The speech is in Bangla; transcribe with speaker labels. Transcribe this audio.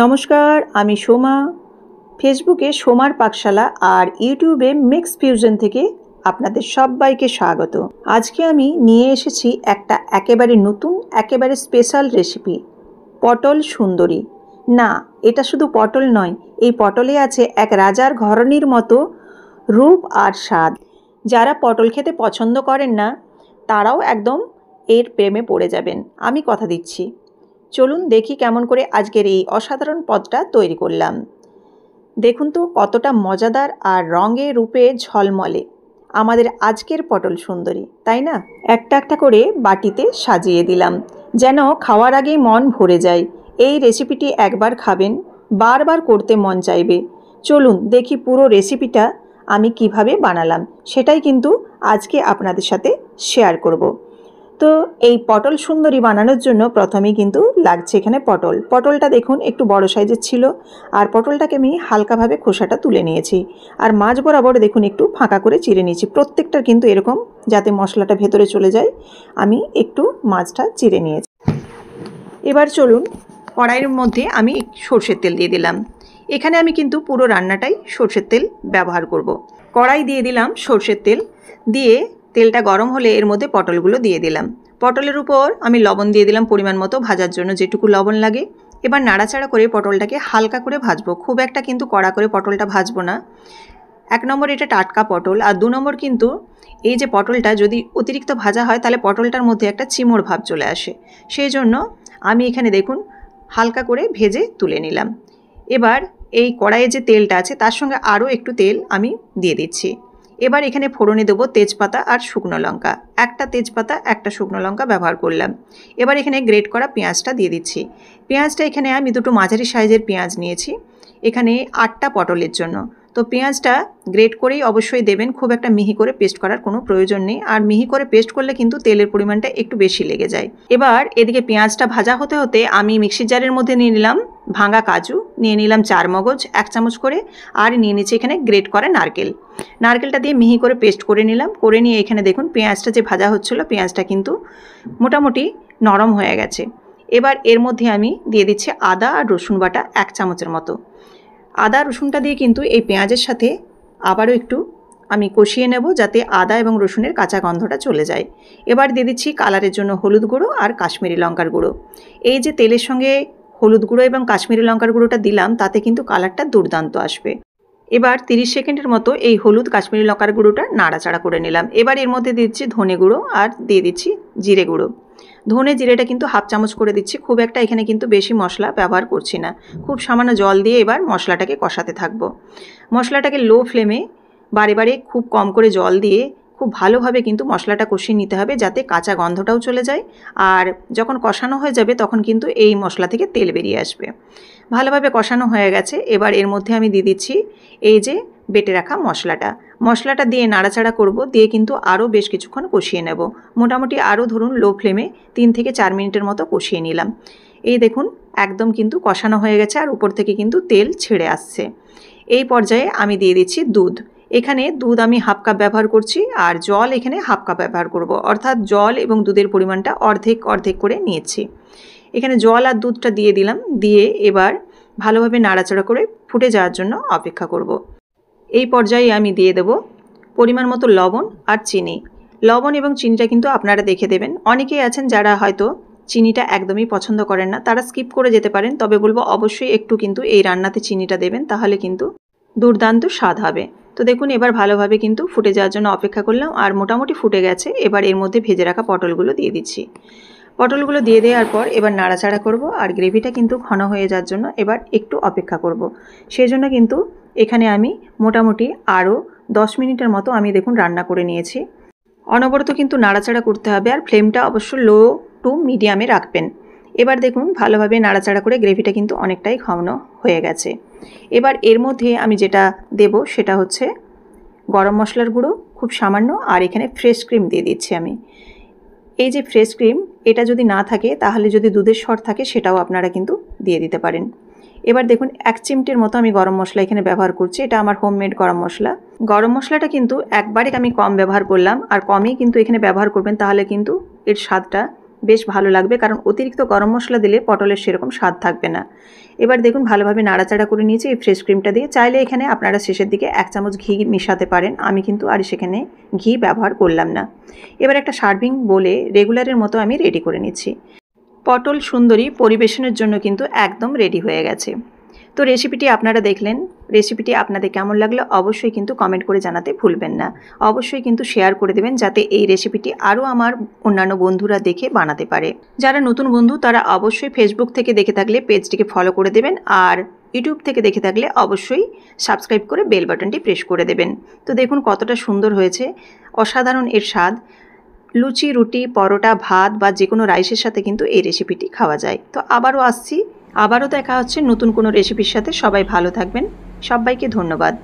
Speaker 1: নমস্কার, আমি সোমা। ফেসবুকে সোমার পাকশালা আর ইউটিউবে মিক্স ফিউশন থেকে আপনাদের সবাইকে স্বাগত। আজকে আমি নিয়ে এসেছি একটা একেবারে নতুন, একেবারে স্পেশাল রেসিপি, পটল সুন্দরী। না, এটা শুধু পটল নয়, এই পটলে আছে এক রাজার ঘরণীর মতো রূপ আর স্বাদ। যারা পটল খেতে পছন্দ করেন না, তারাও একদম এর প্রেমে পড়ে যাবেন, আমি কথা দিচ্ছি। চলুন দেখি কেমন করে আজকের এই অসাধারণ পদটা তৈরি করলাম। দেখুন তো কতটা মজাদার আর রঙে রূপে ঝলমলে আমাদের আজকের পটল সুন্দরী, তাই না? একটা একটা করে বাটিতে সাজিয়ে দিলাম, যেন খাওয়ার আগেই মন ভরে যায়। এই রেসিপিটি একবার খাবেন, বারবার করতে মন চাইবে। চলুন দেখি পুরো রেসিপিটা আমি কিভাবে বানালাম, সেটাই কিন্তু আজকে আপনাদের সাথে শেয়ার করব। তো এই পটল সুন্দরী বানানোর জন্য প্রথমেই কিন্তু লাগছে এখানে পটলটা দেখুন একটু বড় সাইজের ছিল, আর পটলটাকে আমি হালকাভাবে খোসাটা তুলে নিয়েছি, আর মাঝ বরাবর দেখুন একটু ফাঁকা করে চিড়ে নিয়েছি। প্রত্যেকটার কিন্তু এরকম, যাতে মশলাটা ভেতরে চলে যায়, আমি একটু মাছটা চিড়ে নিয়েছি। এবার চলুন কড়াইয়ের মধ্যে আমি সর্ষের তেল দিয়ে দিলাম। এখানে আমি কিন্তু পুরো রান্নাটাই সর্ষের তেল ব্যবহার করব। কড়াই দিয়ে দিলাম সর্ষের তেল, দিয়ে তেলটা গরম হলে এর মধ্যে পটলগুলো দিয়ে দিলাম। পটলের উপর আমি লবণ দিয়ে দিলাম পরিমাণ মতো, ভাজার জন্য যেটুকু লবণ লাগে। এবার নাড়াচাড়া করে পটলটাকে হালকা করে ভাজবো, খুব একটা কিন্তু কড়া করে পটলটা ভাজবো না। 1 নম্বর এটা টাটকা পটল, আর 2 নম্বর কিন্তু এই যে পটলটা যদি অতিরিক্ত ভাজা হয় তাহলে পটলটার মধ্যে একটা চিমড় ভাব চলে আসে। সেই জন্য আমি এখানে দেখুন হালকা করে ভেজে তুলে নিলাম। এবার এই কড়াইয়ে যে তেলটা আছে তার সঙ্গে আরও একটু তেল আমি দিয়ে দিচ্ছি। এবার এখানে ফোড়নে দেবো তেজপাতা আর শুকনো লঙ্কা। একটা তেজপাতা, একটা শুকনো লঙ্কা ব্যবহার করলাম। এবার এখানে গ্রেট করা পেঁয়াজটা দিয়ে দিচ্ছি। পেঁয়াজটা এখানে আমি দুটো মাঝারি সাইজের পেঁয়াজ নিয়েছি, এখানে 8টা পটলের জন্য। তো পেঁয়াজটা গ্রেট করেই অবশ্যই দেবেন, খুব একটা মিহি করে পেস্ট করার কোনো প্রয়োজন নেই। আর মিহি করে পেস্ট করলে কিন্তু তেলের পরিমাণটা একটু বেশি লেগে যায়। এবার এদিকে পেঁয়াজটা ভাজা হতে হতে আমি মিক্সির জারের মধ্যে নিয়ে নিলাম ভাঙা কাজু, নিয়ে নিলাম 4 মগজ 1 চামচ করে, আর নিয়ে নিচ্ছি এখানে গ্রেট করা নারকেলটা দিয়ে মিহি করে পেস্ট করে নিলাম। করে নিয়ে এখানে দেখুন পেঁয়াজটা যে ভাজা হচ্ছিল, পেঁয়াজটা কিন্তু মোটামুটি নরম হয়ে গেছে। এবার এর মধ্যে আমি দিয়ে দিচ্ছি আদা আর রসুন বাটা 1 চামচের মতো। আদা রসুনটা দিয়ে কিন্তু এই পেঁয়াজের সাথে আবারও একটু আমি কষিয়ে নেব, যাতে আদা এবং রসুনের কাঁচা গন্ধটা চলে যায়। এবার দিয়ে দিচ্ছি কালারের জন্য হলুদ গুঁড়ো আর কাশ্মীরি লঙ্কার গুঁড়ো। এই যে তেলের সঙ্গে হলুদ গুঁড়ো এবং কাশ্মীরি লঙ্কার গুঁড়োটা দিলাম, তাতে কিন্তু কালারটা দুর্দান্ত আসবে। এবার 30 সেকেন্ডের মতো এই হলুদ কাশ্মীরি লঙ্কার গুঁড়োটা নাড়াচাড়া করে নিলাম। এবার এর মধ্যে দিচ্ছি ধনে গুঁড়ো আর দিয়ে দিচ্ছি জিরে গুঁড়ো। ধনে জিরেটা কিন্তু 1/2 চামচ করে দিচ্ছি, খুব একটা এখানে কিন্তু বেশি মশলা ব্যবহার করছি না। খুব সামান্য জল দিয়ে এবার মশলাটাকে কষাতে থাকবো। মশলাটাকে লো ফ্লেমে বারে বারে খুব কম করে জল দিয়ে খুব ভালোভাবে কিন্তু মশলাটা কষিয়ে নিতে হবে, যাতে কাঁচা গন্ধটাও চলে যায়। আর যখন কষানো হয়ে যাবে তখন কিন্তু এই মশলা থেকে তেল বেরিয়ে আসবে। ভালোভাবে কষানো হয়ে গেছে। এবার এর মধ্যে আমি দিয়ে দিচ্ছি এই যে বেটে রাখা মশলাটা দিয়ে নাড়াচাড়া করব, দিয়ে কিন্তু আরও বেশ কিছুক্ষণ কষিয়ে নেব। মোটামুটি আরও ধরুন লো ফ্লেমে 3 থেকে 4 মিনিটের মতো কষিয়ে নিলাম। এই দেখুন একদম কিন্তু কষানো হয়ে গেছে, আর উপর থেকে কিন্তু তেল ছেড়ে আসছে। এই পর্যায়ে আমি দিয়ে দিচ্ছি দুধ। এখানে দুধ আমি 1/2 কাপ ব্যবহার করছি, আর জল এখানে 1/2 কাপ ব্যবহার করব, অর্থাৎ জল এবং দুধের পরিমাণটা অর্ধেক অর্ধেক করে নিয়েছি। এখানে জল আর দুধটা দিয়ে দিলাম, দিয়ে এবার ভালোভাবে নাড়াচাড়া করে ফুটে যাওয়ার জন্য অপেক্ষা করব। এই পর্যায়ে আমি দিয়ে দেব পরিমাণ মতো লবণ আর চিনি। লবণ এবং চিনিটা কিন্তু আপনারা দেখে দেবেন। অনেকেই আছেন যারা হয়তো চিনিটা একদমই পছন্দ করেন না, তারা স্কিপ করে যেতে পারেন। তবে বলবো অবশ্যই একটু কিন্তু এই রান্নাতে চিনিটা দেবেন, তাহলে কিন্তু দুর্দান্ত স্বাদ হবে। তো দেখুন এবার ভালোভাবে কিন্তু ফুটে যাওয়ার জন্য অপেক্ষা করলাম, আর মোটামুটি ফুটে গেছে। এবার এর মধ্যে ভেজে রাখা পটলগুলো দিয়ে দিচ্ছি। পটলগুলো দিয়ে দেওয়ার পর এবার নাড়াচাড়া করব, আর গ্রেভিটা কিন্তু ঘন হয়ে যাওয়ার জন্য এবার একটু অপেক্ষা করব। সেই জন্য কিন্তু এখানে আমি মোটামুটি আরও 10 মিনিটের মতো আমি দেখুন রান্না করে নিয়েছি। অনবরত কিন্তু নাড়াচাড়া করতে হবে, আর ফ্লেমটা অবশ্য লো টু মিডিয়ামে রাখবেন। এবার দেখুন ভালোভাবে নাড়াচাড়া করে গ্রেভিটা কিন্তু অনেকটাই ঘন হয়ে গেছে। এবার এর মধ্যে আমি যেটা দেব সেটা হচ্ছে গরম মশলার গুঁড়ো খুব সামান্য, আর এখানে ফ্রেশ ক্রিম দিয়ে দিচ্ছি আমি। এই যে ফ্রেশ ক্রিম, এটা যদি না থাকে তাহলে যদি দুধের সর থাকে সেটাও আপনারা কিন্তু দিয়ে দিতে পারেন। এবার দেখুন 1 চিমটির মতো আমি গরম মশলা এখানে ব্যবহার করছি, এটা আমার হোমমেড গরম মশলা। গরম মশলাটা কিন্তু একবারে আমি কম ব্যবহার করলাম, আর কমই কিন্তু এখানে ব্যবহার করবেন, তাহলে কিন্তু এর স্বাদটা বেশ ভালো লাগবে, কারণ অতিরিক্ত গরম মশলা দিলে পটলের সেরকম স্বাদ থাকবে না। এবার দেখুন ভালোভাবে নাড়াচাড়া করে নিয়েছি এই ফ্রেশ ক্রিমটা দিয়ে। চাইলে এখানে আপনারা শেষের দিকে 1 চামচ ঘি মেশাতে পারেন, আমি কিন্তু আর সেখানে ঘি ব্যবহার করলাম না। এবার একটা সার্ভিং বলে রেগুলারের মতো আমি রেডি করে নিচ্ছি। পটল সুন্দরী পরিবেশনের জন্য কিন্তু একদম রেডি হয়ে গেছে। তো রেসিপিটি আপনারা দেখলেন। রেসিপিটি আপনাদের কেমন লাগলো অবশ্যই কিন্তু কমেন্ট করে জানাতে ভুলবেন না। অবশ্যই কিন্তু শেয়ার করে দেবেন, যাতে এই রেসিপিটি আরও আমার অন্যান্য বন্ধুরা দেখে বানাতে পারে। যারা নতুন বন্ধু তারা অবশ্যই ফেসবুক থেকে দেখে থাকলে পেজটিকে ফলো করে দেবেন, আর ইউটিউব থেকে দেখে থাকলে অবশ্যই সাবস্ক্রাইব করে বেল বাটনটি প্রেস করে দেবেন। তো দেখুন কতটা সুন্দর হয়েছে, অসাধারণ এর স্বাদ। লুচি, রুটি, পরোটা, ভাত বা যে কোনো রাইসের সাথে কিন্তু এই রেসিপিটি খাওয়া যায়। তো আবারও দেখা হচ্ছে নতুন কোনো রেসিপির সাথে। সবাই ভালো থাকবেন। সবাইকে ধন্যবাদ।